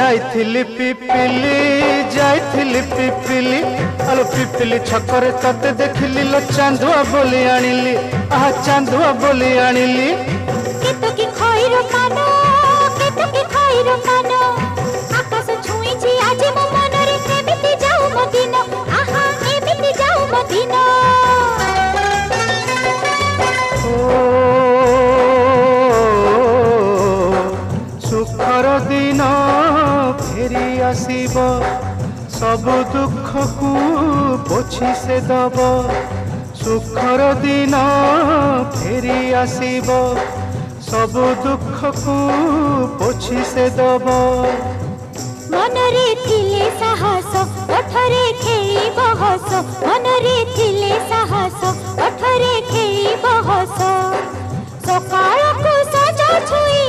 जाइथिली पिपिली आलो पिपिली छकरे तते देखिली लो चांदुआ बोली आनिली आहा चांदुआ बोली आनिली केतो की खइरो कानो केतो की खइरो कानो आकाश छुईची आज मो मनरे एमिति जाऊ मो दिन आहा एमिति जाऊ मो दिन सुखर दिन फेरी आसीब सब दुख को पोछि से दब सुखर दिन फेरी आसीब सब दुख को पोछि से दब मनरे थिले साहस ओठरे खेई बहस मनरे थिले साहस ओठरे खेई बहस सकाळ को सजा छुई